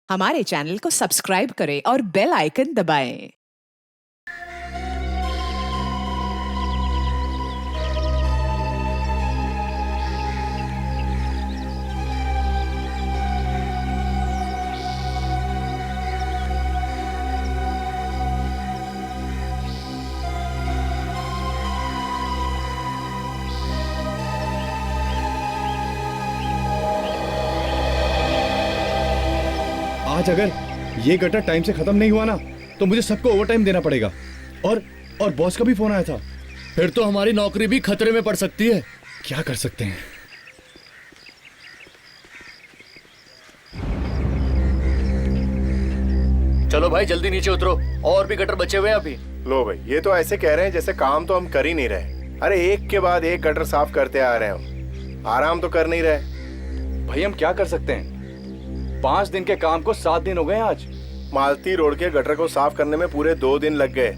हमारे चैनल को सब्सक्राइब करें और बेल आइकन दबाएं। आज अगर ये गटर टाइम से खत्म नहीं हुआ ना तो मुझे सबको ओवर टाइम देना पड़ेगा। और बॉस का भी फोन आया था। फिर तो हमारी नौकरी भी खतरे में पड़ सकती है। क्या कर सकते हैं? चलो भाई जल्दी नीचे उतरो, और भी गटर बचे हुए हैं अभी। लो भाई, ये तो ऐसे कह रहे हैं जैसे काम तो हम कर ही नहीं रहे। अरे एक के बाद एक गटर साफ करते आ रहे हैं हम, आराम तो कर नहीं रहे। भाई हम क्या कर सकते हैं? 5 दिन के काम को 7 दिन हो गए आज। मालती रोड के गटर को साफ करने में पूरे 2 दिन लग गए।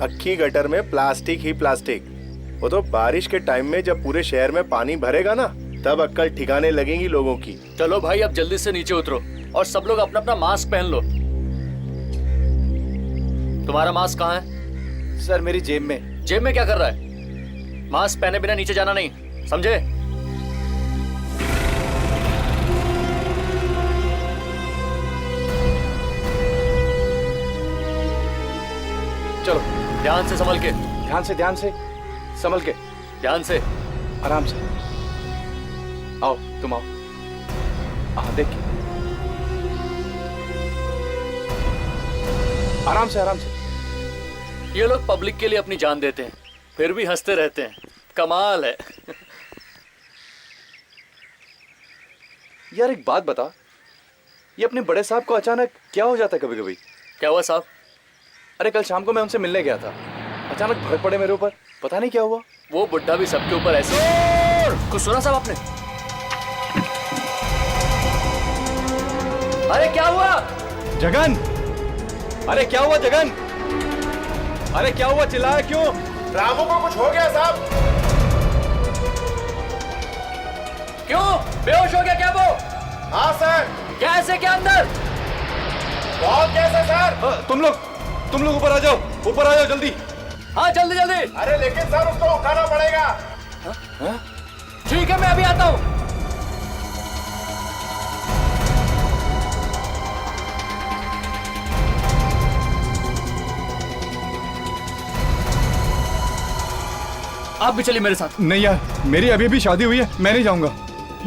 अक्खी गटर में प्लास्टिक ही प्लास्टिक। वो तो बारिश के टाइम में जब पूरे शहर में पानी भरेगा ना, तब अक्कल ठिकाने लगेंगी लोगों की। चलो भाई अब जल्दी से नीचे उतरो और सब लोग अपना अपना मास्क पहन लो। तुम्हारा मास्क कहाँ है? सर मेरी जेब में। जेब में क्या कर रहा है? मास्क पहने बिना नीचे जाना नहीं, समझे? चलो ध्यान से संभल के, ध्यान से संभल के, ध्यान से, आराम से। आओ तुम आओ। हाँ देखिए, आराम से आराम से। ये लोग पब्लिक के लिए अपनी जान देते हैं, फिर भी हंसते रहते हैं। कमाल है। यार एक बात बता, ये अपने बड़े साहब को अचानक क्या हो जाता है कभी कभी? क्या हुआ साहब? अरे कल शाम को मैं उनसे मिलने गया था, अचानक भड़क पड़े मेरे ऊपर, पता नहीं क्या हुआ। वो बुड्ढा भी सबके ऊपर ऐसे। कुछ सुना साहब आपने? अरे क्या हुआ? जगन, अरे क्या हुआ जगन? अरे क्या हुआ, चिल्लाया क्यों? रामू को कुछ हो गया साहब। क्यों? बेहोश हो गया क्या वो? हाँ सर। कैसे क्या अंदर? बहुत कैसे सर? तुम लोग ऊपर आ जाओ, ऊपर आ जाओ जल्दी। हाँ जल्दी जल्दी। अरे लेकिन सर उसको उठाना पड़ेगा। ठीक है मैं अभी आता हूँ। आप भी चलिए मेरे साथ। नहीं यार, मेरी अभी भी शादी हुई है, मैं नहीं जाऊंगा।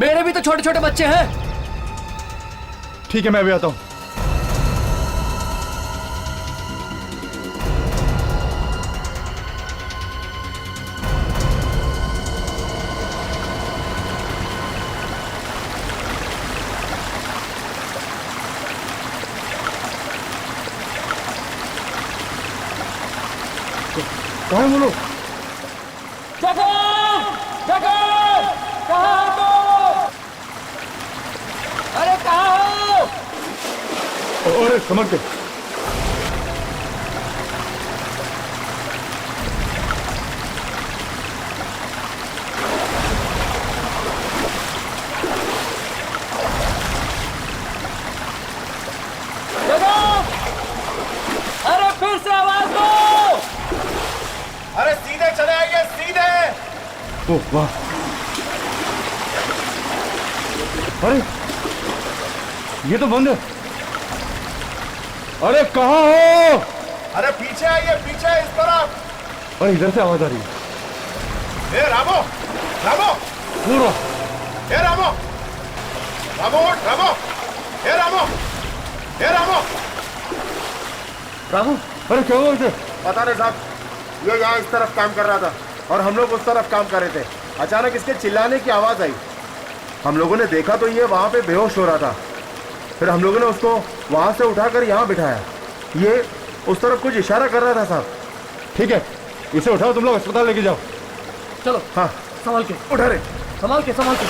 मेरे भी तो छोटे छोटे बच्चे हैं। ठीक है मैं अभी आता हूँ। कहाँ है वो लोग? अरे कहाँ हो? अरे समझ के। अरे फिर से आवाज दो। अरे सीधे चले आइए, सीधे। ओह वाह, अरे ये तो बंद है। अरे कहाँ हो? अरे पीछे आइए, पीछे इस तरफ। अरे इधर से आवाज आ रही है। ए रामो, रामो, पूरा। ए रामो, रामो उठ, रामो। ए रामो, ए रामो। रामू, अरे क्या हुआ इसे? पता नहीं साहब, ये यहाँ इस तरफ काम कर रहा था और हम लोग उस तरफ काम कर रहे थे। अचानक इसके चिल्लाने की आवाज आई। हम लोगों ने देखा तो ये वहाँ पे बेहोश हो रहा था। फिर हम लोगों ने उसको वहाँ से उठाकर यहाँ बिठाया। ये उस तरफ कुछ इशारा कर रहा था साहब। ठीक है, इसे उठाओ, तुम लोग अस्पताल लेके जाओ। चलो। हाँ संभाल के, उठा रे। संभाल के, संभाल के।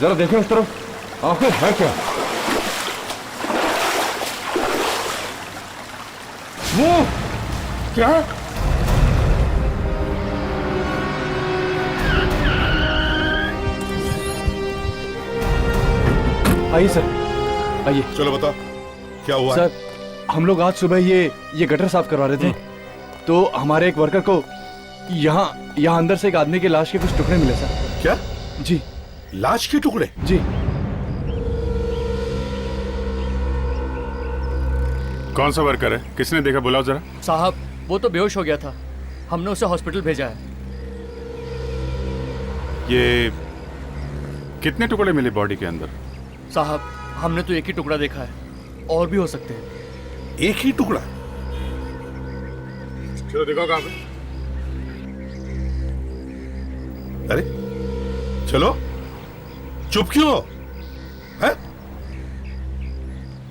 जरा देखें उस तरफ, आंखें है क्या? वो क्या? आइए सर, आइए। चलो बताओ क्या हुआ? सर, हम लोग आज सुबह ये गटर साफ करवा रहे थे, तो हमारे एक वर्कर को यहाँ अंदर से एक आदमी की लाश के कुछ टुकड़े मिले सर। क्या? जी। लाश के टुकड़े? जी। कौन सा वर्कर है? किसने देखा? बुलाओ जरा। साहब, वो तो बेहोश हो गया था, हमने उसे हॉस्पिटल भेजा है। ये कितने टुकड़े मिले बॉडी के अंदर? साहब, हमने तो एक ही टुकड़ा देखा है, और भी हो सकते हैं। एक ही टुकड़ा? चलो देखो कहाँ पे। अरे चलो, चुप क्यों हो? है?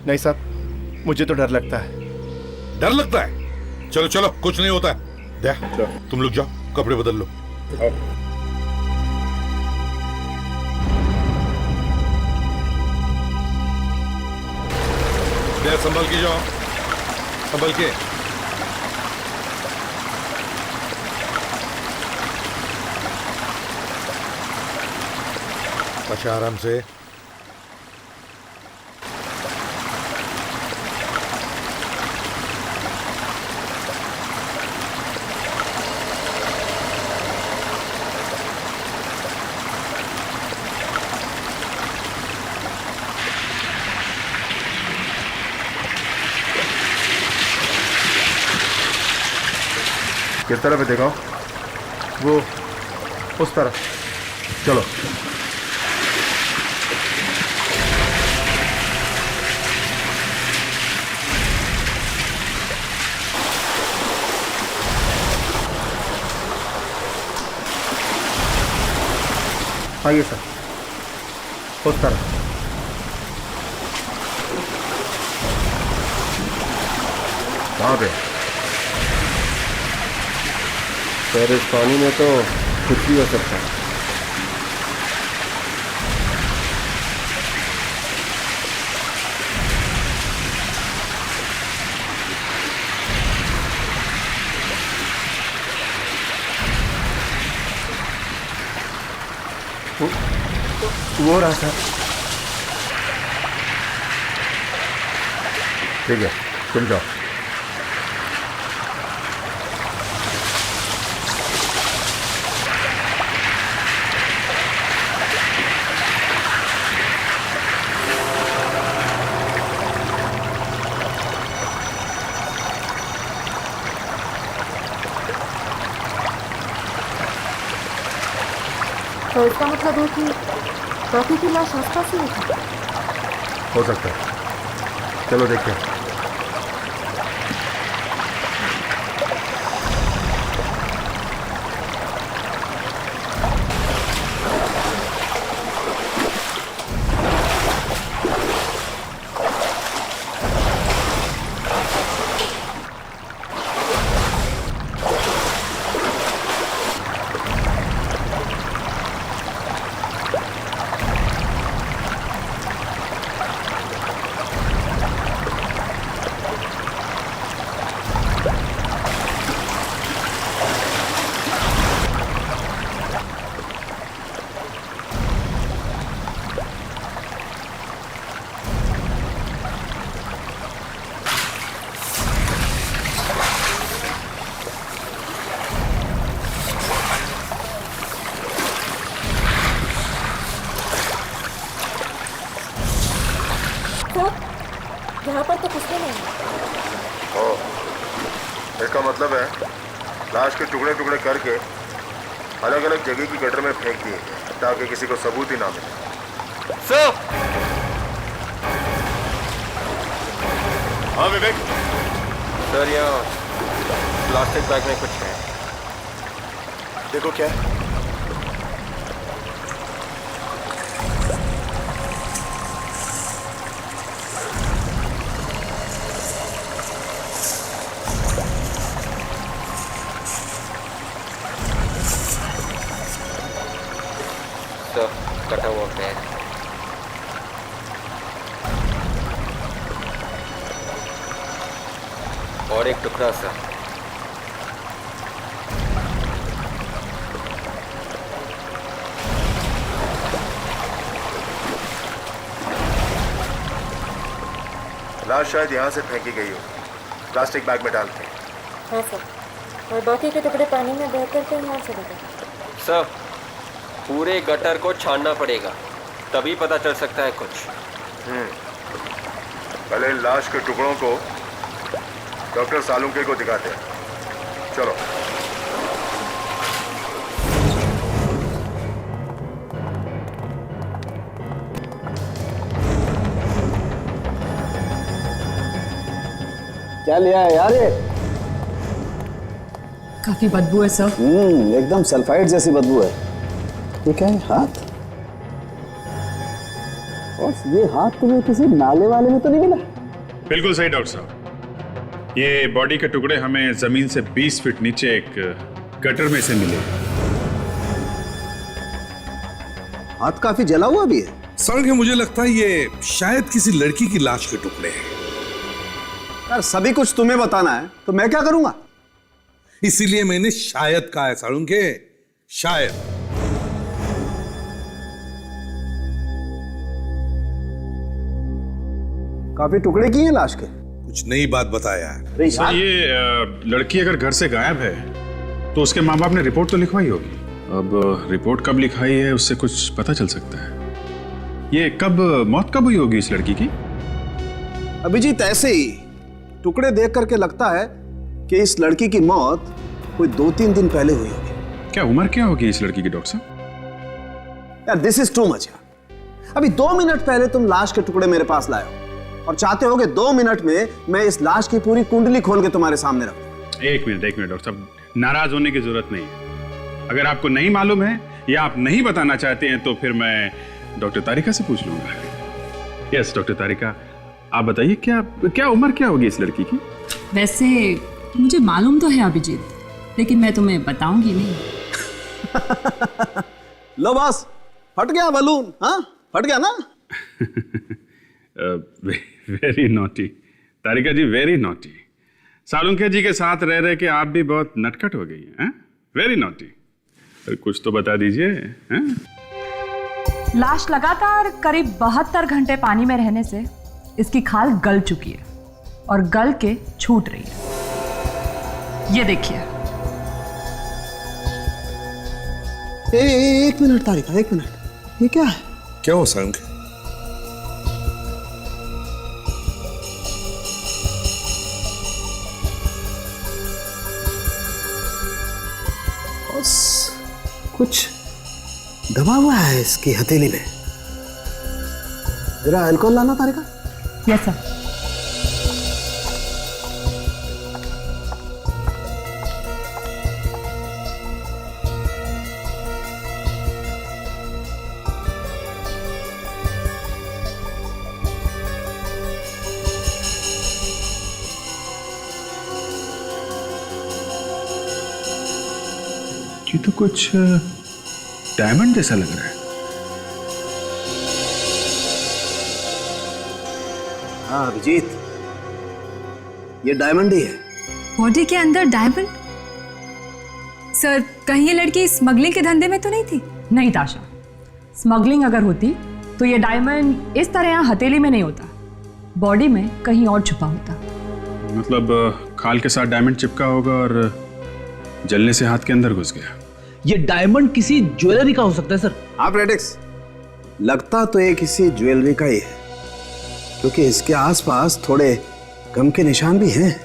नहीं साहब, मुझे तो डर लगता है। डर लगता है? चलो चलो, कुछ नहीं होता है। दे, तुम लोग जाओ, कपड़े बदल लो। दे, संभल के जाओ, संभल के। अच्छा, आराम से। किस तरफ है देखो? वो उस तरफ। चलो। आइए सर, उस तरफ। वहां पे सर, इस पानी में तो कुछ भी हो सकता है। वो रहा सर। ठीक है, तुम जाओ। तो इसका मतलब है कि रॉकी की लाश आसपास ही है। हो सकता है, चलो देखते हैं। यहाँ पर तो कुछ भी नहीं है। इसका मतलब है लाश के टुकड़े टुकड़े करके अलग अलग जगह की गटर में फेंक दिए ताकि किसी को सबूत ही ना मिले। सर! हाँ विवेक। सर, यहाँ प्लास्टिक बैग में कुछ है। देखो क्या है। कटा हुआ पैर, और एक टुकड़ा सा। लाश शायद यहाँ से फेंकी गई हो, प्लास्टिक बैग में डाल के। हाँ सर, और बाकी के टुकड़े पानी में बहकर के यहाँ चले गए। सर, पूरे गटर को छानना पड़ेगा, तभी पता चल सकता है कुछ। पहले लाश के टुकड़ों को डॉक्टर सालुंके को दिखाते हैं। चलो। क्या लिया है यार ये? काफी बदबू है सर। एकदम सल्फाइड जैसी बदबू है। ये क्या है? हाथ? और ये हाथ तुम्हें किसी नाले वाले में तो नहीं मिला? बिल्कुल सही डॉक्टर साहब, ये बॉडी के टुकड़े हमें जमीन से 20 फीट नीचे एक गटर में से मिले। हाथ काफी जला हुआ भी है। सर, मुझे लगता है ये शायद किसी लड़की की लाश के टुकड़े हैं। यार सभी कुछ तुम्हें बताना है तो मैं क्या करूंगा? इसीलिए मैंने शायद कहा है सालुंके, शायद। काफी टुकड़े किए हैं लाश के। कुछ नई बात बताया यार। अरे सर, यार, ये लड़की अगर घर से गायब है तो उसके माँ बाप ने रिपोर्ट तो लिखवाई होगी। अब रिपोर्ट कब लिखाई है उससे कुछ पता चल सकता है। ये मौत कब हुई होगी इस लड़की की? अभिजीत, ऐसे ही टुकड़े देख करके लगता है कि इस लड़की की मौत कोई 2-3 दिन पहले हुई होगी। क्या उम्र क्या होगी इस लड़की की डॉक्टर साहब? यार दिस इज टू मच यार। अभी 2 मिनट पहले तुम लाश के टुकड़े मेरे पास लाए हो और चाहते हो कि 2 मिनट में मैं इस लाश की पूरी कुंडली खोल के तुम्हारे सामने रखूं। एक मिनट डॉक्टर साहब, नाराज होने की जरूरत नहीं है। अगर आपको नहीं मालूम है या आप नहीं बताना चाहते हैं तो फिर मैं डॉक्टर तारिका से पूछ लूंगा। यस डॉक्टर तारिका, आप बताइए क्या उम्र क्या होगी इस लड़की की? वैसे मुझे मालूम तो है अभिजीत, लेकिन मैं तुम्हें बताऊंगी नहीं। लो बस, फट गया बलून। हाँ, फट गया ना? वेरी नॉटी तारिका जी, वेरी नॉटी। सालुंके जी के साथ रह रहे के आप भी बहुत नटखट हो गई हैं। Very naughty. कुछ तो बता दीजिए। लाश लगातार करीब 72 घंटे पानी में रहने से इसकी खाल गल चुकी है और गल के छूट रही है। ये देखिए। एक मिनट तारिका, एक मिनट। ये क्या है? क्या हो सालुंके? कुछ दबा हुआ है इसकी हथेली में। जरा अल्कोहल लाना तारिका। Yes sir. ये तो कुछ डायमंड जैसा लग रहा है। हाँ अभिजीत, ये डायमंड ही है। बॉडी के अंदर डायमंड? सर, कहीं ये लड़की स्मगलिंग के धंधे में तो नहीं थी? नहीं ताशा, स्मगलिंग अगर होती तो ये डायमंड इस तरह यहाँ हथेली में नहीं होता, बॉडी में कहीं और छुपा होता। मतलब खाल के साथ डायमंड चिपका होगा और जलने से हाथ के अंदर घुस गया। ये डायमंड किसी ज्वेलरी का हो सकता है सर। हाँ प्रेडिक्स, लगता तो ये किसी ज्वेलरी का ही है, क्योंकि इसके आसपास थोड़े गम के निशान भी हैं।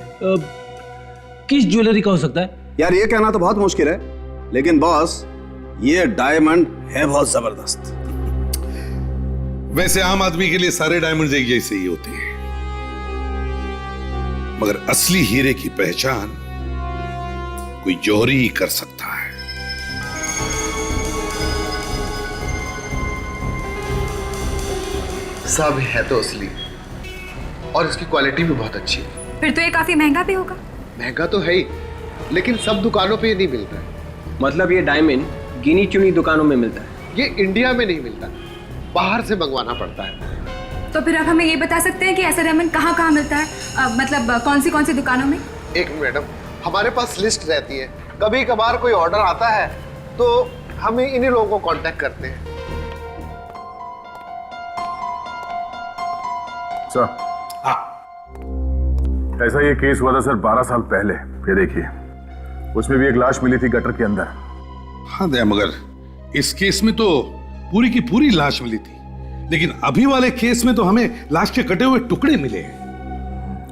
किस ज्वेलरी का हो सकता है? यार ये कहना तो बहुत मुश्किल है, लेकिन बॉस ये डायमंड है बहुत जबरदस्त। वैसे आम आदमी के लिए सारे डायमंड एक जैसे ही होते हैं, मगर असली हीरे की पहचान कोई जौहरी ही कर सकता है। सब है तो असली, और इसकी क्वालिटी भी बहुत अच्छी है। फिर तो ये काफी महंगा भी होगा। महंगा तो है ही, लेकिन सब दुकानों पे नहीं मिलता है। मतलब ये डायमंड गिनी चुनी दुकानों में मिलता है? ये इंडिया में नहीं मिलता, बाहर से मंगवाना पड़ता है। तो फिर आप हमें ये बता सकते हैं कि ऐसा डायमंड कहाँ कहाँ मिलता है? मतलब कौन सी दुकानों में? एक मैडम, हमारे पास लिस्ट रहती है, कभी कभार कोई ऑर्डर आता है तो हम इन्हीं लोगों को कांटेक्ट करते हैं। हाँ, ऐसा ये केस हुआ था सर 12 साल पहले। ये देखिए, उसमें भी एक लाश मिली थी गटर के अंदर। हाँ दया, मगर इस केस में तो पूरी की पूरी लाश मिली थी, लेकिन अभी वाले केस में तो हमें लाश के कटे हुए टुकड़े मिले।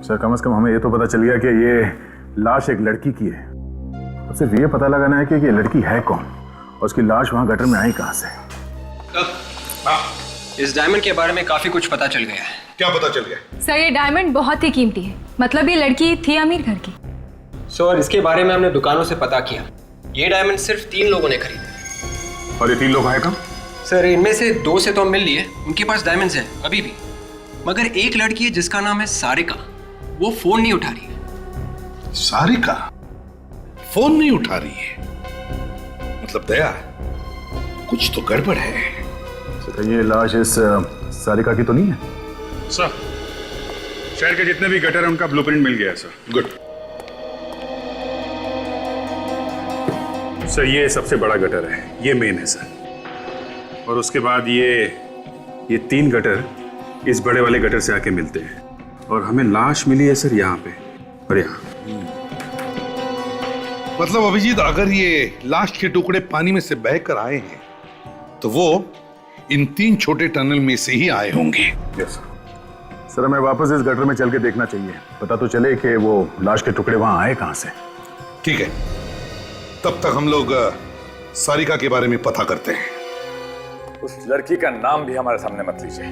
सर कम से कम हमें ये तो पता चल गया कि ये लाश एक लड़की की है। अब सिर्फ ये पता लगाना है कि ये लड़की है कौन और उसकी लाश वहां गटर में आई कहां से। इस डायमंड के बारे में काफी कुछ पता चल गया है। क्या पता चल गया? सर ये डायमंड बहुत ही कीमती है, मतलब ये लड़की थी अमीर घर की। सर इसके बारे में हमने दुकानों से पता किया, ये डायमंड सिर्फ 3 लोगों ने खरीदे। और ये 3 लोग आए कब? सर इनमें से 2 से तो हम मिल लिए, उनके पास डायमंड्स हैं अभी भी, मगर एक लड़की है जिसका नाम है सारिका, वो फोन नहीं उठा रही है। सारिका फोन नहीं उठा रही है? मतलब दया, कुछ तो गड़बड़ है। तो ये लाश इस सारिका की तो नहीं है? सर शहर के जितने भी गटर हैं उनका ब्लूप्रिंट मिल गया है सर। गुड। सर ये सबसे बड़ा गटर है, ये मेन है सर, और उसके बाद ये 3 गटर इस बड़े वाले गटर से आके मिलते हैं, और हमें लाश मिली है सर यहाँ पे और यहाँ। मतलब अभिजीत, अगर ये लाश के टुकड़े पानी में से बहकर आए हैं तो वो इन 3 छोटे टनल में से ही आए होंगे। यस सर, हमें वापस इस गटर में चल के देखना चाहिए, पता तो चले कि वो लाश के टुकड़े वहां आए कहां से। ठीक है, तब तक हम लोग सारिका के बारे में पता करते हैं। उस लड़की का नाम भी हमारे सामने मत लीजिए,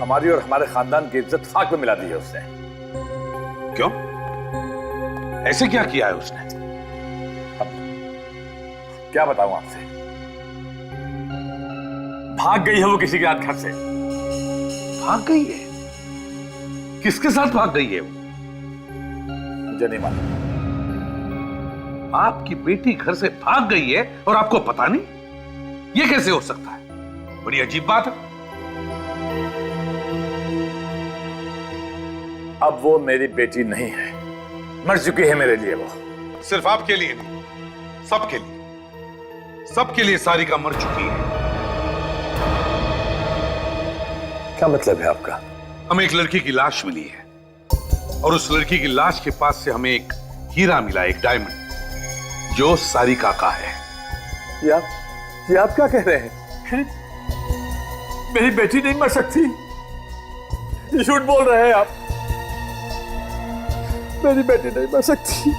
हमारी और हमारे खानदान की इज्जत खाक में मिला दी है उसने। क्यों? ऐसे क्या किया है उसने? क्या बताऊं आपसे, भाग गई है वो किसी के हाथ घर से। भाग गई है? किसके साथ भाग गई है वो? मुझे नहीं मालूम। आपकी बेटी घर से भाग गई है और आपको पता नहीं? ये कैसे हो सकता है? बड़ी अजीब बात है। अब वो मेरी बेटी नहीं है, मर चुकी है मेरे लिए। वो सिर्फ आपके लिए नहीं, सबके लिए, सबके लिए सारिका मर चुकी है। क्या मतलब है आपका? हमें एक लड़की की लाश मिली है, और उस लड़की की लाश के पास से हमें एक हीरा मिला, एक डायमंड, जो सारिका का है। ये आप क्या कह रहे हैं? मेरी बेटी नहीं मर सकती, ये झूठ बोल रहे हैं आप। मेरी बेटी नहीं मर सकती।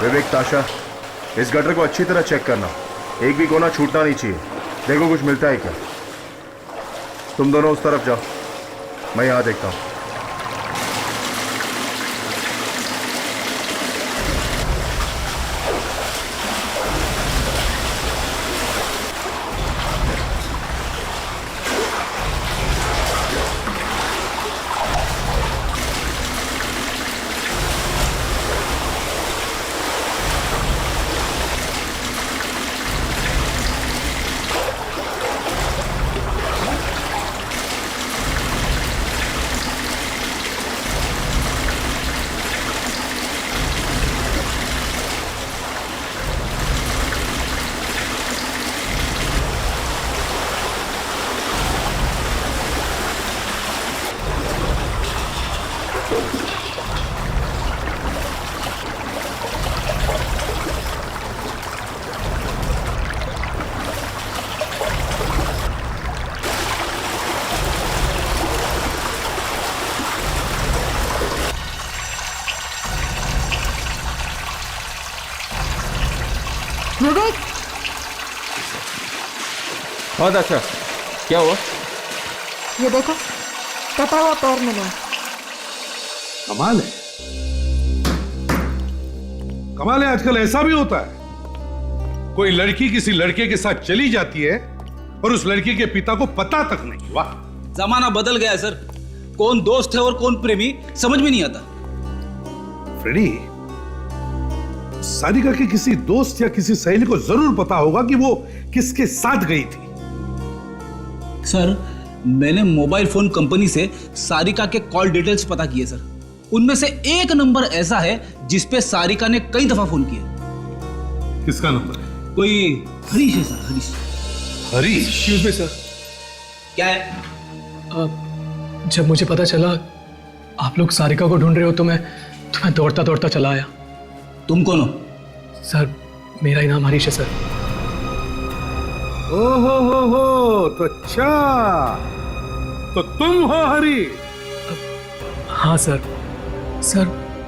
विवेक, ताशा, इस गटर को अच्छी तरह चेक करना, एक भी कोना छूटना नहीं चाहिए। देखो कुछ मिलता है क्या। तुम दोनों उस तरफ जाओ, मैं यहां देखता हूं। विवेक, हाँ अच्छा, क्या हुआ? ये देखो, कटा हुआ पैर मिला। कमाल है, कमाल है, आजकल ऐसा भी होता है। कोई लड़की किसी लड़के के साथ चली जाती है और उस लड़की के पिता को पता तक नहीं। वाह, जमाना बदल गया है सर। कौन दोस्त है और कौन प्रेमी समझ में नहीं आता। फ्रेडी, सारिका के किसी दोस्त या किसी सहेली को जरूर पता होगा कि वो किसके साथ गई थी। सर, मैंने मोबाइल फोन कंपनी से सारिका के कॉल डिटेल्स पता किए सर। उनमें से एक नंबर ऐसा है जिस पे सारिका ने कई दफा फोन किया। किसका नंबर है? कोई हरीश है sir, Harish. Harish? Excuse me sir. क्या है? जब मुझे पता चला आप लोग सारिका को ढूंढ रहे हो तो मैं दौड़ता दौड़ता चला आया। तुम कौन हो? सर, मेरा ही नाम हरीश है सर। हो, तो अच्छा, तो तुम हो हरीश? हाँ सर। सर,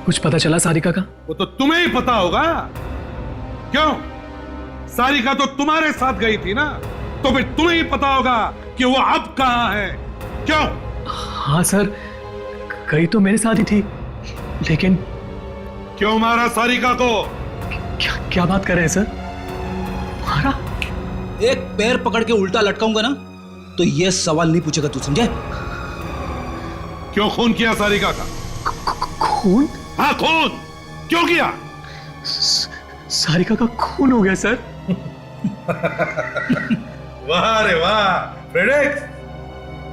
कुछ पता चला सारिका का? वो तो तुम्हें ही पता होगा। क्यों? सारिका तो तुम्हारे साथ गई थी ना, तो फिर तुम्हें ही पता होगा कि वो अब कहां है। क्यों? हाँ सर, गई तो मेरे साथ ही थी, लेकिन क्यों मारा सारिका को? क्या बात कर रहे हैं सर? मारा? एक पैर पकड़ के उल्टा लटकाऊंगा ना तो ये सवाल नहीं पूछेगा तू, समझे? क्यों खून किया सारिका का? खून? हाँ, खून क्यों किया? सारिका का खून हो गया सर। वाह रे वाह फ्रेडेक्स,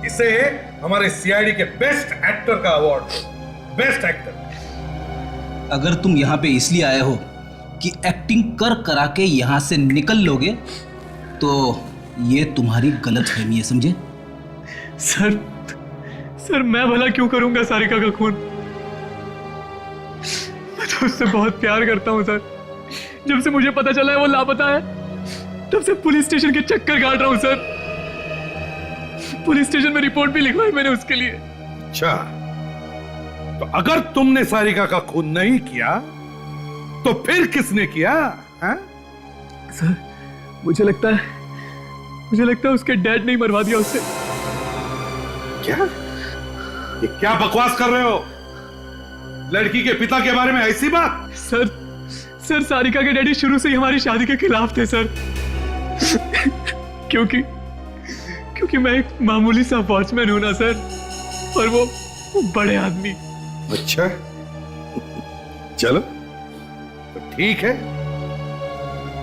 इसे हमारे सीआईडी के बेस्ट एक्टर का अवार्ड, बेस्ट एक्टर। अगर तुम यहाँ पे इसलिए आए हो कि एक्टिंग कर करा के यहाँ से निकल लोगे तो ये तुम्हारी गलतफहमी है, समझे? सर मैं भला क्यों करूंगा सारिका का खून? मैं तो उससे बहुत प्यार करता हूँ सर। जब से मुझे पता चला है वो लापता है, तब से पुलिस स्टेशन के चक्कर काट रहा हूँ सर। पुलिस स्टेशन में रिपोर्ट भी लिखवाई मैंने उसके लिए। अच्छा, तो अगर तुमने सारिका का खून नहीं किया तो फिर किसने किया? है? सर, मुझे लगता है उसके डैड ने ही मरवा दिया उससे। क्या? ये क्या बकवास कर रहे हो? लड़की के पिता के बारे में ऐसी बात? सर सारिका के डैडी शुरू से ही हमारी शादी के खिलाफ थे सर। क्योंकि मैं एक मामूली सा वॉचमैन हूं ना सर, और वो बड़े आदमी। अच्छा, चलो तो ठीक है,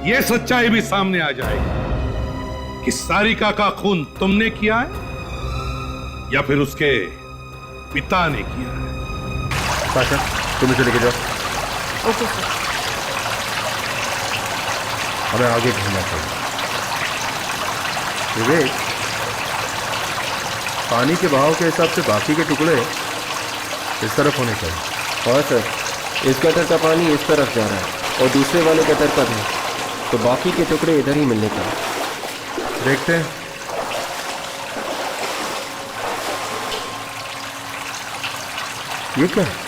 ये सच्चाई भी सामने आ जाएगी कि सारिका का खून तुमने किया है या फिर उसके पिता ने किया है। साशा, तुम इसे लेके जाओ। Okay sir. हमें आगे घूमना चाहिए। विवेक, पानी के बहाव के हिसाब से बाकी के टुकड़े इस तरफ होने चाहिए। हाँ सर, इस गटर का पानी इस तरफ जा रहा है और दूसरे वाले गटर का भी, तो बाकी के टुकड़े इधर ही मिलने का। देखते हैं। ये क्या है?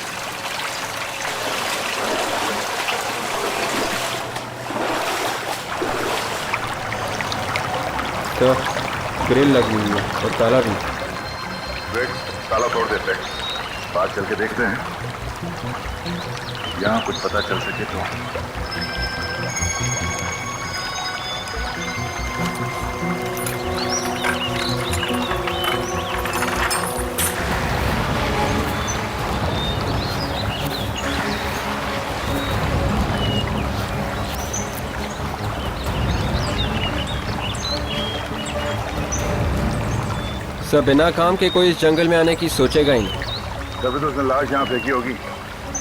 तो ग्रिल लगी हुई है और ताला भी। ताला तोड़ देते हैं, बाहर चल के देखते हैं, यहाँ कुछ पता चल सके तो। सब बिना काम के कोई इस जंगल में आने की सोचेगा ही नहीं। तभी तो उसने लाश यहाँ फेंकी होगी,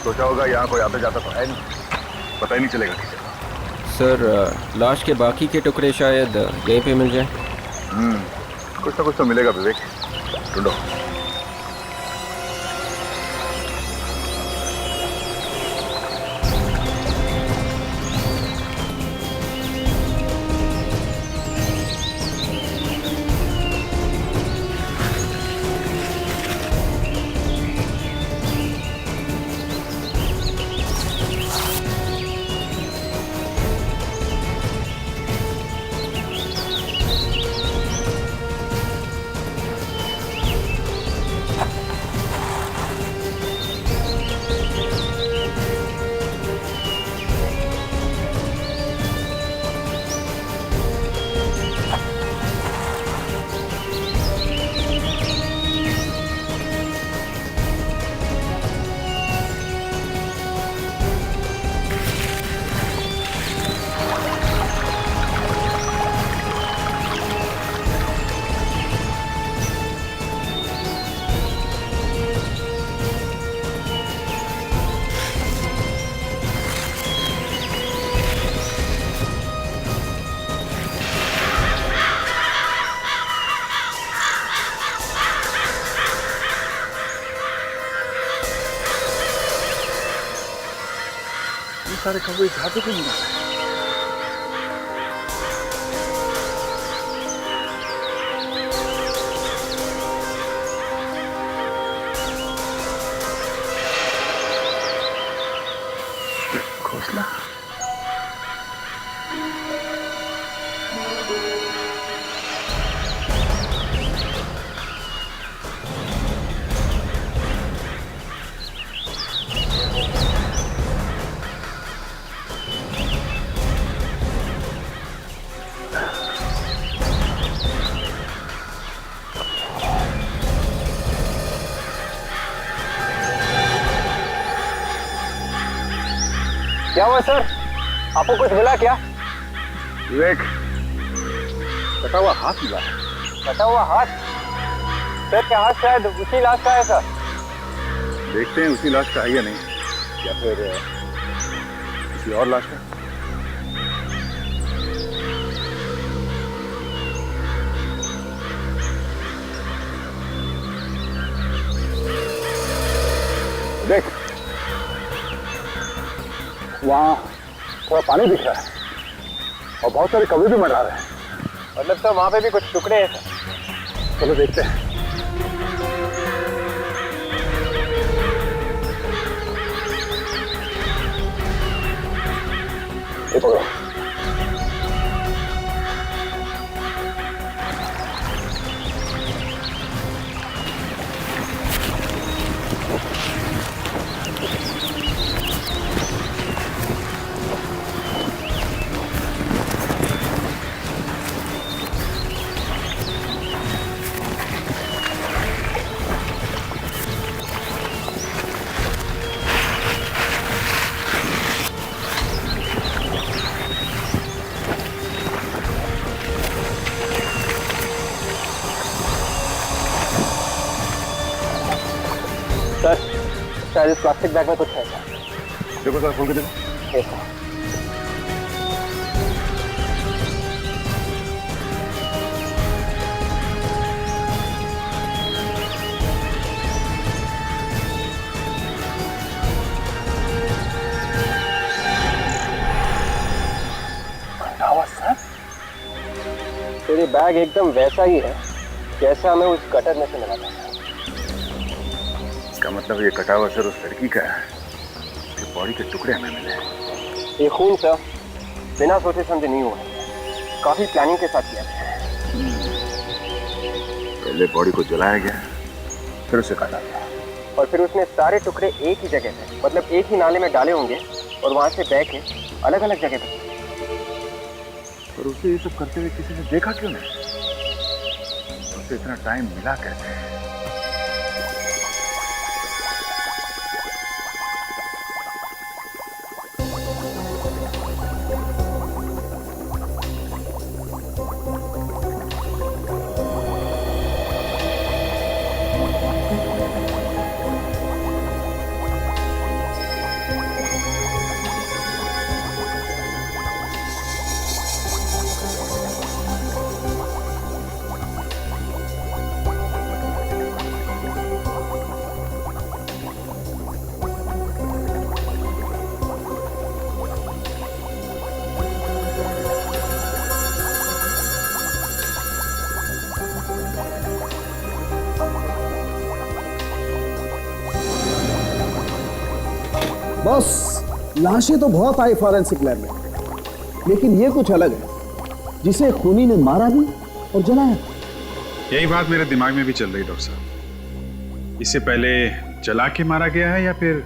सोचा होगा यहाँ कोई आता जाता तो है नहीं, पता ही नहीं चलेगा। सर, लाश के बाकी के टुकड़े शायद यहीं पे मिल जाए। कुछ ना कुछ तो मिलेगा विवेक, ढूंढो। सारे कौवे झाड़ पे क्यों नहीं आ रहे? घोंसला। क्या हुआ सर? आपको कुछ मिला क्या? विवेक, कटा हुआ हाथ मिला। कटा हुआ हाथ? सर क्या हाथ शायद उसी लाश का है सर। देखते हैं उसी लाश का है या नहीं, या फिर किसी और लाश का। देख, वहाँ थोड़ा पानी दिख रहा है और बहुत सारे कौवे भी मर रहे हैं। मतलब तो वहाँ पे भी कुछ टुकड़े हैं सर। चलो देखते हैं। ये पकड़ो। शायद इस प्लास्टिक बैग में कुछ है। देखो सर, खोल के देखो। Yes sir. तेरी बैग एकदम वैसा ही है जैसा हमें उस गटर में से मिला था। इसका मतलब ये कटा हुआ सर उस लड़की का है, उसके बॉडी के टुकड़े हमें मिले। ये खून सर बिना सोचे समझे नहीं हुआ, काफी प्लानिंग के साथ किया गया। पहले बॉडी को जलाया गया, फिर उसे काटा गया, और फिर उसने सारे टुकड़े एक ही जगह पे, मतलब एक ही नाले में डाले होंगे और वहां से बह के अलग अलग जगह पे। पर उसे ये सब करते हुए किसी ने देखा क्यों नहीं? उसे इतना टाइम मिला कैसे? बॉस, लाशें तो बहुत आई फॉरेंसिक लैब में, लेकिन ये कुछ अलग है, जिसे खूनी ने मारा भी और जलाया। यही बात मेरे दिमाग में भी चल रही डॉक्टर साहब। इससे पहले जला के मारा गया है या फिर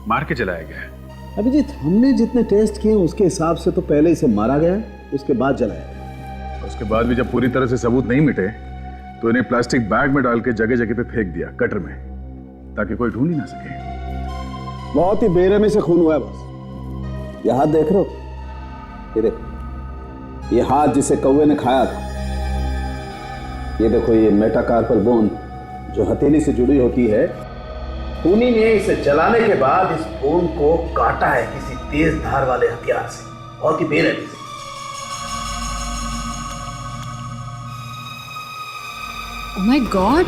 मार के जलाया गया है? अभिजीत, हमने जितने टेस्ट किए उसके हिसाब से तो पहले इसे मारा गया, उसके बाद जलाया गया। उसके बाद भी जब पूरी तरह से सबूत नहीं मिटे तो इन्हें प्लास्टिक बैग में डाल के जगह जगह पे फेंक दिया, गटर में, ताकि कोई ढूंढ ही ना सके। बहुत ही बेरहमी से खून हुआ है बॉस। ये हाथ देख रहे हो? ये देखो, ये हाथ जिसे कौवे ने खाया था। ये देखो, ये मेटाकार्पल बोन जो हथेली से जुड़ी होती है, खूनी ने इसे जलाने के बाद इस बोन को काटा है किसी तेज धार वाले हथियार से, बहुत ही बेरहमी से। Oh my God!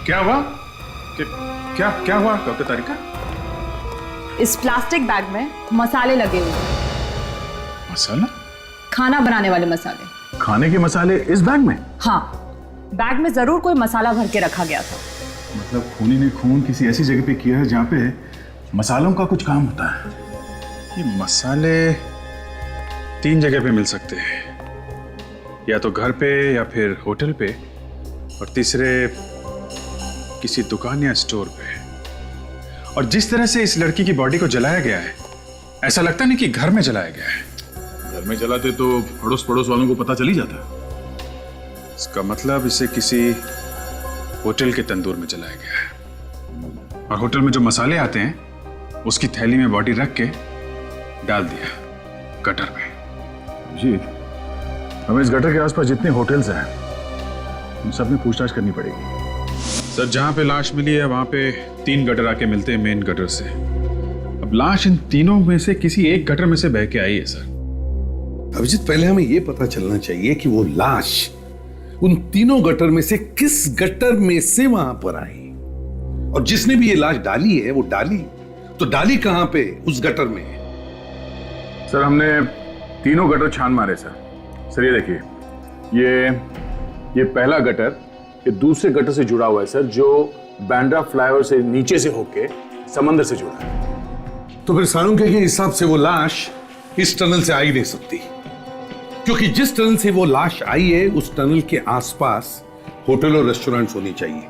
क्या हुआ? क्या हुआ डॉक्टर तारिका? इस प्लास्टिक बैग में मसाले लगे हुए हैं। मसाला? खाना बनाने वाले मसाले। खाने के मसाले इस बैग में? हाँ, बैग में जरूर कोई मसाला भर के रखा गया था। मतलब खूनी ने खून किसी ऐसी जगह पे किया है जहाँ पे मसालों का कुछ काम होता है। ये मसाले 3 जगह पे मिल सकते हैं, या तो घर पे या फिर होटल पे, और तीसरे किसी दुकान या स्टोर पे। और जिस तरह से इस लड़की की बॉडी को जलाया गया है, ऐसा लगता नहीं कि घर में जलाया गया है। घर में जलाते तो अड़ोस पड़ोस वालों को पता चल ही जाता। इसका मतलब इसे किसी होटल के तंदूर में जलाया गया है, और होटल में जो मसाले आते हैं उसकी थैली में बॉडी रख के डाल दिया गटर में। जी, हमें इस गटर के आसपास जितने होटल्स हैं उन सब में पूछताछ करनी पड़ेगी। सर, जहां पे लाश मिली है वहां पे 3 गटर आके मिलते हैं मेन गटर से। अब लाश इन तीनों में से किसी एक गटर में से बह के आई है सर। अभिजीत, पहले हमें यह पता चलना चाहिए कि वो लाश उन तीनों गटर में से किस गटर में से वहां पर आई, और जिसने भी ये लाश डाली है वो डाली कहां पे? उस गटर में। सर, हमने तीनों गटर छान मारे सर। सर ये देखिए, ये पहला गटर ये दूसरे गटर से जुड़ा हुआ है सर, जो बांद्रा फ्लाईओवर से नीचे से होके समंदर से जुड़ा है। तो फिर सारुंके के हिसाब से वो लाश इस टनल से आ ही नहीं सकती, क्योंकि जिस टनल से वो लाश आई है उस टनल के आसपास होटल और रेस्टोरेंट्स होनी चाहिए,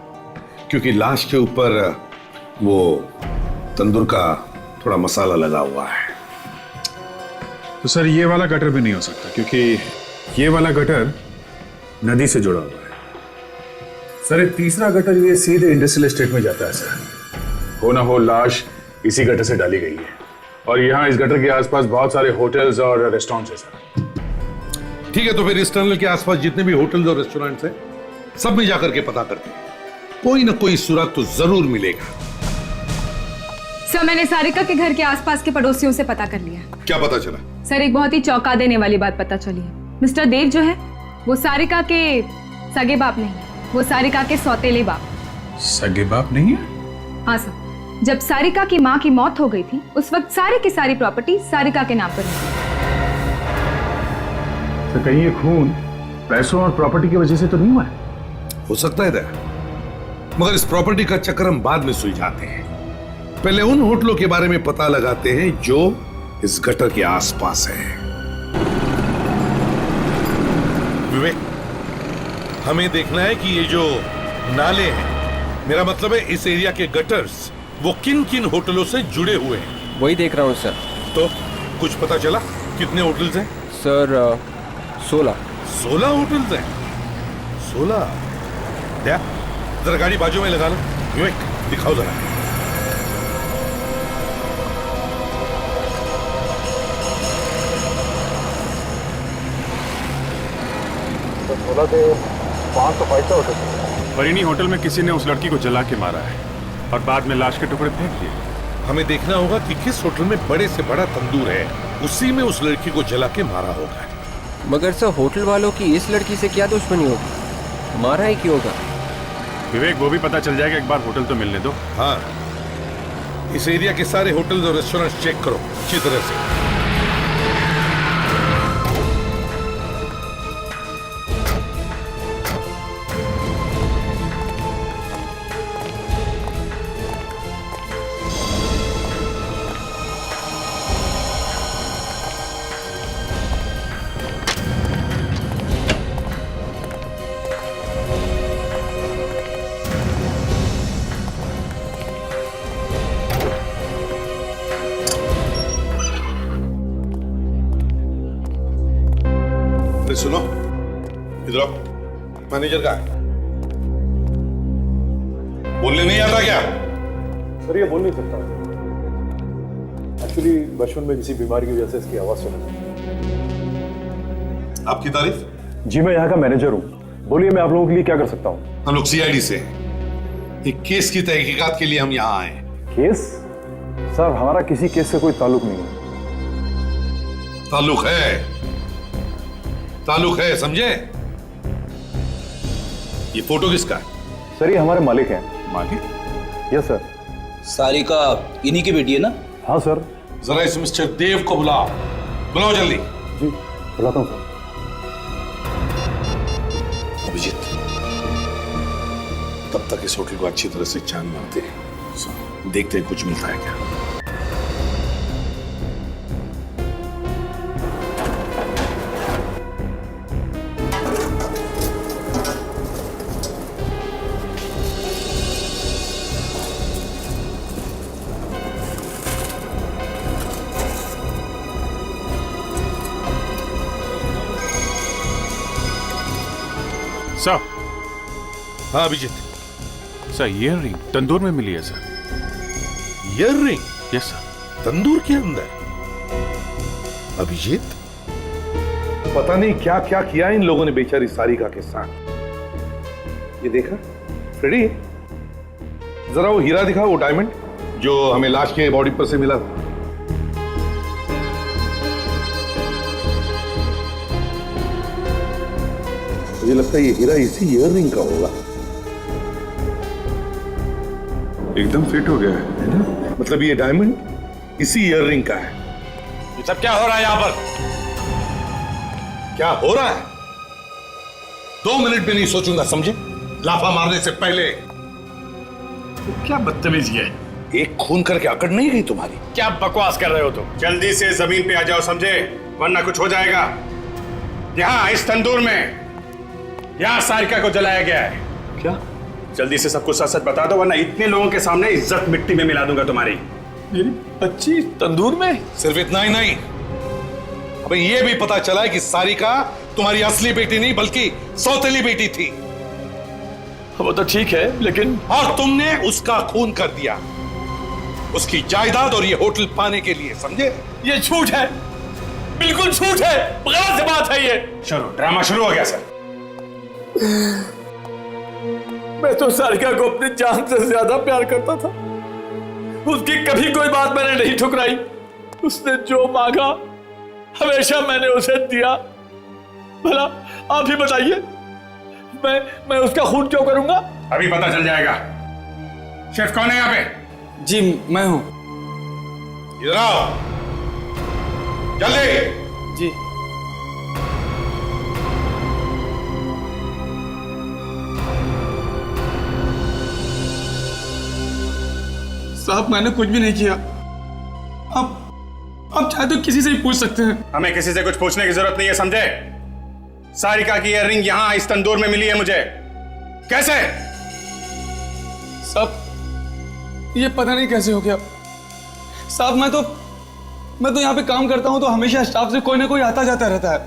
क्योंकि लाश के ऊपर वो तंदूर का थोड़ा मसाला लगा हुआ है। तो सर ये वाला गटर भी नहीं हो सकता, क्योंकि ये वाला गटर नदी से जुड़ा हुआ है। सर, एक तीसरा गटर ये सीधे इंडस्ट्रियल एस्टेट में जाता है सर। हो ना हो लाश इसी गटर से डाली गई है, और यहाँ इस गटर के आसपास बहुत सारे होटल्स और रेस्टोरेंट्स हैं सर। ठीक है, तो फिर इस टनल के आसपास जितने भी होटल्स और रेस्टोरेंट्स हैं सब में जाकर के पता करते हैं, कोई ना कोई सुराग तो जरूर मिलेगा। सर, मैंने सारिका के घर के आसपास के पड़ोसियों से पता कर लिया। क्या पता चला? सर, एक बहुत ही चौंका देने वाली बात पता चली है। मिस्टर देव जो है वो सारिका के सगे बाप नहीं, वो सारिका के सौतेले बाप। सगे बाप नहीं है? हाँ सर, जब सारिका की माँ की मौत हो गई थी उस वक्त सारी की सारी प्रॉपर्टी सारिका के नाम पर थी। तो कहीं ये खून पैसों और प्रॉपर्टी की वजह से तो नहीं हुआ है? हो सकता है दया, मगर इस प्रॉपर्टी का चक्कर हम बाद में सुलझाते हैं। पहले उन होटलों के बारे में पता लगाते हैं जो इस गटर के आसपास है। विवेक, हमें देखना है कि ये जो नाले हैं, मेरा मतलब है इस एरिया के गटर्स, वो किन किन होटलों से जुड़े हुए हैं। वही देख रहा हूँ सर। तो कुछ पता चला कितने होटल्स हैं? सर 16 होटल्स हैं। 16? क्या? जरा गाड़ी बाजू में लगा लो। विवेक, दिखाओ जरा। तो 16 से 5 तो 5 होटल थे। पर इन्हीं होटल में किसी ने उस लड़की को जला के मारा है और बाद में लाश के टुकड़े फेंक दिए। हमें देखना होगा कि किस होटल में बड़े से बड़ा तंदूर है, उसी में उस लड़की को जला के मारा होगा। मगर सर, होटल वालों की इस लड़की से क्या दुश्मनी होगी? मारा ही क्यों होगा? विवेक, वो भी पता चल जाएगा, एक बार होटल तो मिलने दो। हाँ, इस एरिया के सारे होटल्स और रेस्टोरेंट्स चेक करो अच्छी तरह से। सुनो, इधर आओ। मैनेजर का है, बोलने नहीं आता क्या? सर, ये बोल नहीं सकता। एक्चुअली बचपन में किसी बीमारी की वजह से इसकी आवाज सुना। आपकी तारीफ? जी, मैं यहाँ का मैनेजर हूँ। बोलिए, मैं आप लोगों के लिए क्या कर सकता हूँ? हम लोग सीआईडी से हैं। एक केस की तहकीकात के लिए हम यहाँ आए हैं। केस? सर, हमारा किसी केस से कोई ताल्लुक नहीं है। ताल्लुक है, समझे? ये फोटो किसका है? सर, ये हमारे मालिक हैं। मालिक? Yes sir. सारिका इन्हीं की बेटी है ना? हाँ सर। जरा इस मिस्टर देव को बुलाओ, बुलाओ जल्दी। जी बुलाता हूँ। अभिजीत, तब तक इस होटल को अच्छी तरह से छान मारते हैं, देखते हैं कुछ मिलता है क्या। सर। हाँ अभिजीत। सर ये रिंग तंदूर में मिली है सर। ये रिंग? Yes sir. तंदूर के अंदर? अभिजीत, पता नहीं क्या क्या किया इन लोगों ने बेचारी सारिका के साथ। ये देखा फ्रेडी, जरा वो हीरा दिखा, वो डायमंड जो हमें लाश के बॉडी पर से मिला। मुझे लगता है ये हीरा इसी ईयररिंग का होगा। एकदम फिट हो गया है ना? मतलब ये डायमंड इसी ईयररिंग का है। ये सब क्या हो रहा है यहाँ पर? क्या हो रहा है? 2 मिनट भी नहीं सोचूंगा, समझे? लाफा मारने से पहले। क्या बदतमीजी है? एक खून करके अकड़ नहीं गई तुम्हारी? क्या बकवास कर रहे हो तुम? जल्दी से जमीन पे आ जाओ, समझे? वरना कुछ हो जाएगा। यहाँ इस तंदूर में यहाँ सारिका को जलाया गया है। क्या? जल्दी से सब कुछ सच सच बता दो, वरना इतने लोगों के सामने इज्जत मिट्टी में मिला दूंगा तुम्हारी। मेरी बच्ची तंदूर में? सिर्फ इतना ही नहीं, अबे ये भी पता चला है कि सारिका तुम्हारी असली बेटी नहीं बल्कि सौतेली बेटी थी। वो तो ठीक है, लेकिन और तुमने उसका खून कर दिया, उसकी जायदाद और ये होटल पाने के लिए, समझे? ये झूठ है, बिल्कुल झूठ है, गलत बात है ये। ड्रामा शुरू हो गया सर। मैं तो सारिका को अपनी जान से ज्यादा प्यार करता था। उसकी कभी कोई बात मैंने नहीं ठुकराई। उसने जो मांगा हमेशा मैंने उसे दिया। भला आप ही बताइए, मैं उसका खून क्यों करूंगा? अभी पता चल जाएगा। शेफ कौन है यहाँ पे? जी मैं हूं। इधर आओ जल्दी। जी साहब, मैंने कुछ भी नहीं किया। आप चाहे तो किसी से ही पूछ सकते हैं। हमें किसी से कुछ पूछने की जरूरत नहीं है, समझे? सारिका की इयररिंग यहाँ इस तंदूर में मिली है मुझे। कैसे? साहब ये पता नहीं कैसे हो गया। साहब मैं तो यहाँ पे काम करता हूँ, तो हमेशा स्टाफ से कोई ना कोई आता जाता रहता है।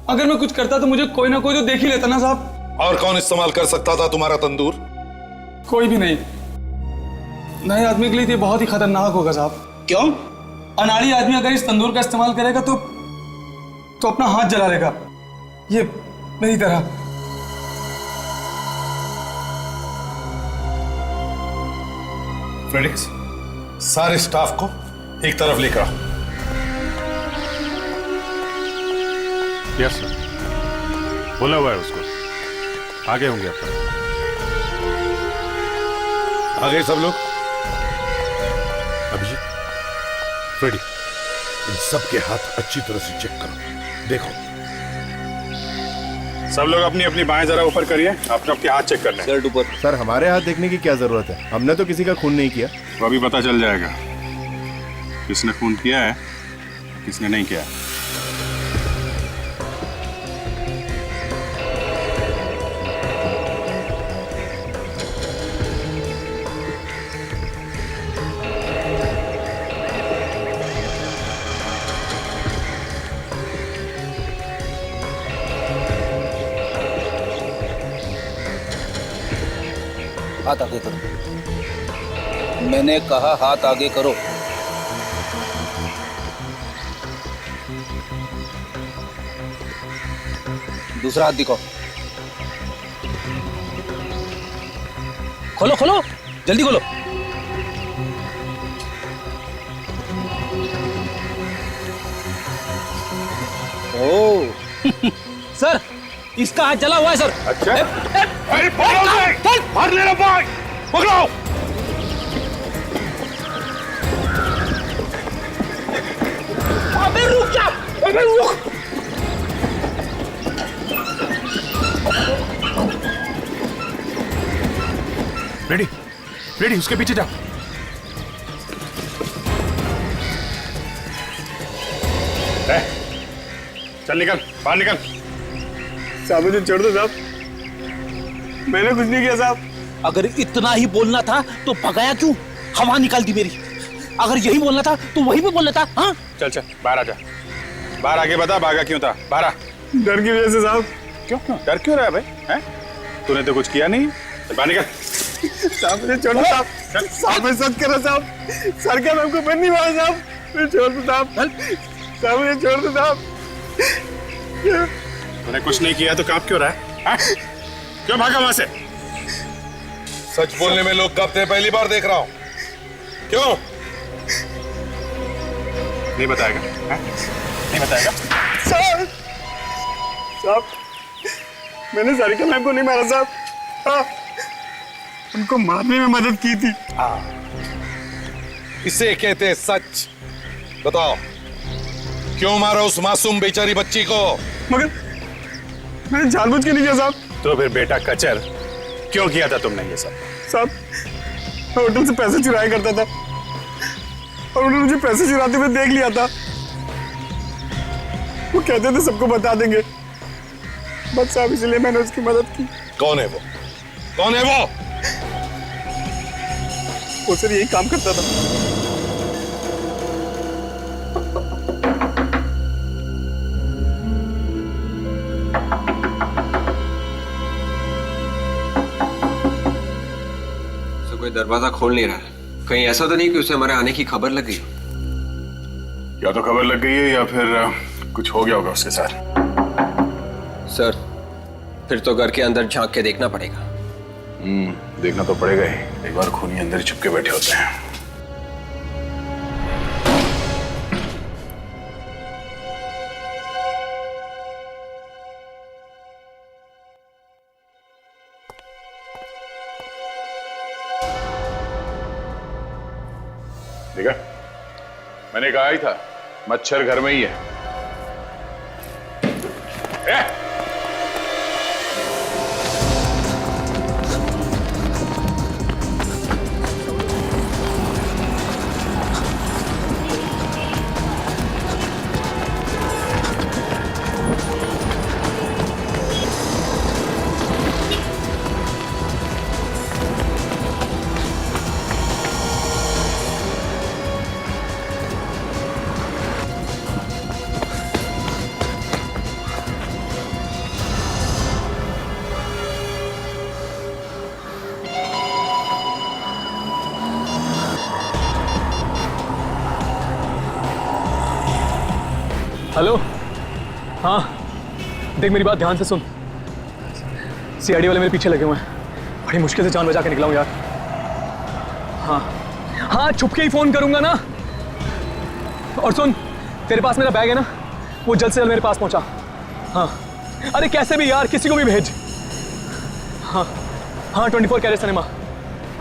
अगर मैं कुछ करता तो मुझे कोई ना कोई तो देख ही लेता ना साहब। और कौन इस्तेमाल कर सकता था तुम्हारा तंदूर? कोई भी नहीं। नए आदमी के लिए ये बहुत ही खतरनाक होगा साहब। क्यों? अनाड़ी आदमी अगर इस तंदूर का इस्तेमाल करेगा तो अपना हाथ जला लेगा, ये मेरी तरह। फ्रेडिक्स, सारे स्टाफ को एक तरफ लेकर आओ। Yes sir. बोला हुआ है उसको, आगे होंगे आप। आगे सब लोग। अभिजीत, फ्रेडी, इन सब के हाथ अच्छी तरह से चेक करो, देखो। सब लोग अपनी अपनी बाएं जरा ऊपर करिए, अपने अपने हाथ चेक कर लें। शर्ट ऊपर। सर हमारे हाथ देखने की क्या जरूरत है? हमने तो किसी का खून नहीं किया। तो अभी पता चल जाएगा किसने खून किया है, किसने नहीं किया है। हाथ आगे करो। मैंने कहा हाथ आगे करो। दूसरा हाथ दिखाओ। खोलो खोलो, जल्दी खोलो। ओ सर, इसका हाथ जला हुआ है सर। अच्छा? अरे मार ले रहा भाई, पकड़ो। रेडी रेडी, उसके पीछे जा। चल निकल, बाहर निकल। साहब मुझे छोड़ दो साहब, मैंने कुछ नहीं किया साहब। अगर इतना ही बोलना था तो भगाया क्यों? हवा निकाल दी मेरी। अगर यही बोलना था तो वही भी बोलना था। हाँ चल चल बाहर आ जा, बाहर आके बता भागा क्यों था, बाहर आ। डर की वजह से साहब। क्यों डर क्यों रहा है भाई? हैं? तूने तो कुछ किया नहीं, बाहर निकल। साहब मुझे छोड़ दो साहब, साहब मैं सच कर रहा साहब, सर क्या हमको बंद नहीं मारा साहब, मुझे छोड़ दो साहब, साहब मुझे छोड़ दो साहब। तूने कुछ नहीं किया तो कांप क्यों रहा है? क्यों भागा वहां से? सच बोलने में लोग कांपते हैं, पहली बार देख रहा हूं। क्यों नहीं बताएगा? नहीं बताएगा? साहब साहब मैंने सारिका मैम को नहीं मारा साहब, हाँ, उनको मारने में मदद की थी। इसे कहते हैं सच। बताओ क्यों मारा उस मासूम बेचारी बच्ची को? मगर मैंने जानबूझ के नहीं किया साहब। तो फिर बेटा कचर क्यों किया था तुमने ये सब? साहब मैं होटल से पैसे चुराया करता था और उन्होंने मुझे पैसे चुराते हुए देख लिया था। वो कहते थे सबको बता देंगे, बस साहब इसलिए मैंने उसकी मदद की। कौन है वो? कौन है वो? वो सर यही काम करता था। कोई दरवाजा खोल नहीं रहा है, कहीं ऐसा तो नहीं कि उसे हमारे आने की खबर लग गई? या तो खबर लग गई है या फिर कुछ हो गया होगा उसके साथ। सर फिर तो घर के अंदर झांक के देखना पड़ेगा। देखना तो पड़ेगा ही, एक बार खूनी अंदर ही छुपके बैठे होते हैं। देखा, मैंने कहा ही था मच्छर घर में ही है। हेलो, हाँ देख मेरी बात ध्यान से सुन। सीआईडी वाले मेरे पीछे लगे हुए हैं, बड़ी मुश्किल से जान बचा के निकला हूँ यार। हाँ हाँ छुप के ही फोन करूंगा ना। और सुन, तेरे पास मेरा बैग है ना, वो जल्द से जल्द मेरे पास पहुंचा। हाँ अरे कैसे भी यार, किसी को भी भेज। हाँ हाँ 24 कैरेट सिनेमा।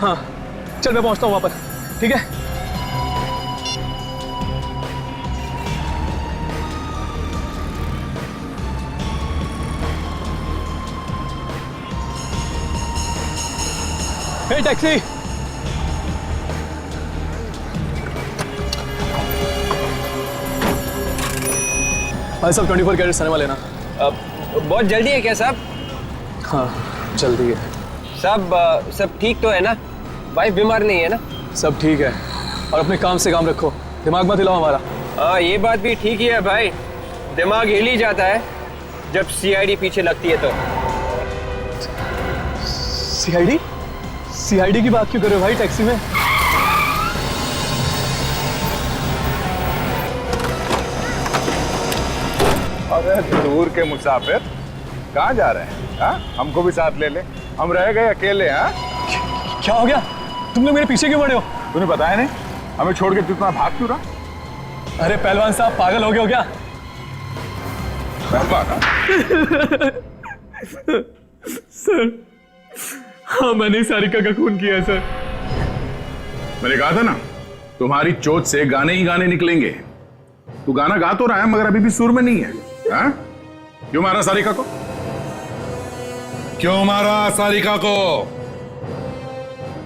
हाँ चल मैं पहुंचता हूँ वहां पर, ठीक है? टैक्सी। भाई साहब 24 कैरेट सिनेमा लेना। बहुत जल्दी है क्या साहब? हाँ जल्दी है। सब ठीक तो है ना? वाइफ बीमार नहीं है ना? सब ठीक है, और अपने काम से काम रखो, दिमाग मत हिलाओ हमारा। हाँ ये बात भी ठीक ही है भाई, दिमाग हिल ही जाता है जब सीआईडी पीछे लगती है तो। सीआईडी? सीआईडी की बात क्यों कर रहे हो भाई टैक्सी में? अरे दूर के मुसाफिर कहाँ जा रहे हैं? हाँ हमको भी साथ ले ले, हम रह गए अकेले। हाँ क्या हो गया? तुम लोग मेरे पीछे क्यों पड़े हो? तूने बताया नहीं, हमें छोड़ के कितना भाग क्यों रहा? अरे पहलवान साहब पागल हो गए हो क्या? सर हाँ मैंने सारिका का खून किया है सर। मैंने कहा था ना, तुम्हारी चोट से गाने ही गाने निकलेंगे। तू गाना गा तो रहा है मगर अभी भी सुर में नहीं है। हाँ? क्यों मारा सारिका को? क्यों मारा सारिका को?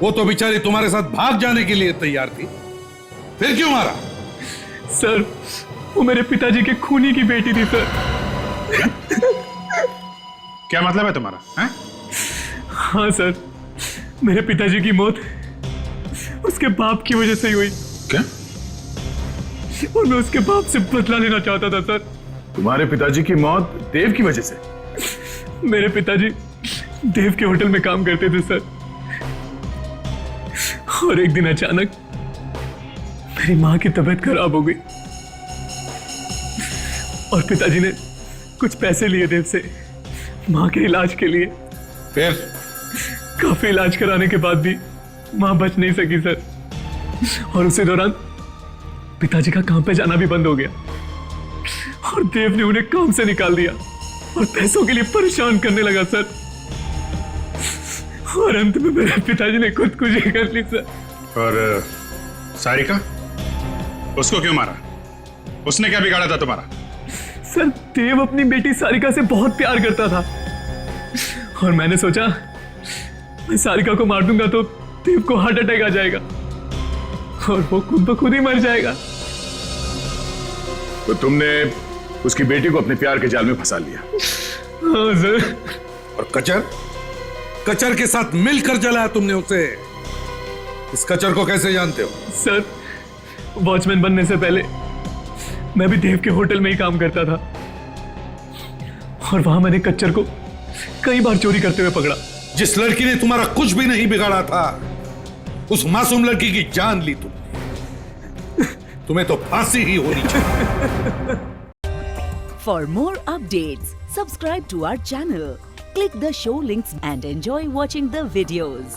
वो तो बेचारी तुम्हारे साथ भाग जाने के लिए तैयार थी, फिर क्यों मारा? सर वो मेरे पिताजी के खूनी की बेटी थी सर। क्या मतलब है तुम्हारा? हैं? हाँ सर, मेरे पिताजी की मौत उसके बाप की वजह से ही हुई। क्या? और मैं उसके बाप से बदला लेना चाहता था सर। तुम्हारे पिताजी की मौत देव की वजह से? मेरे पिताजी देव के होटल में काम करते थे सर, और एक दिन अचानक मेरी माँ की तबीयत खराब हो गई और पिताजी ने कुछ पैसे लिए देव से माँ के इलाज के लिए। फिर काफी इलाज कराने के बाद भी माँ बच नहीं सकी सर, और उसी दौरान पिताजी का काम पे जाना भी बंद हो गया और देव ने उन्हें काम से निकाल दिया और पैसों के लिए परेशान करने लगा सर, और अंत में मेरे पिताजी ने खुदकुशी कर ली सर। और सारिका, उसको क्यों मारा? उसने क्या बिगाड़ा था तुम्हारा? सर देव अपनी बेटी सारिका से बहुत प्यार करता था और मैंने सोचा मैं सारिका को मार दूंगा तो देव को हार्ट अटैक आ जाएगा और वो खुद ब खुद ही मर जाएगा। तो तुमने उसकी बेटी को अपने प्यार के जाल में फंसा लिया? हाँ सर। और कचर कचर के साथ मिलकर जलाया तुमने उसे। इस कचर को कैसे जानते हो? सर वॉचमैन बनने से पहले मैं भी देव के होटल में ही काम करता था और वहां मैंने कच्चर को कई बार चोरी करते हुए पकड़ा। जिस लड़की ने तुम्हारा कुछ भी नहीं बिगाड़ा था, उस मासूम लड़की की जान ली तुमने। तुम्हें तो फांसी ही होनी चाहिए। For more updates, subscribe to our channel, click the show links and enjoy watching the videos.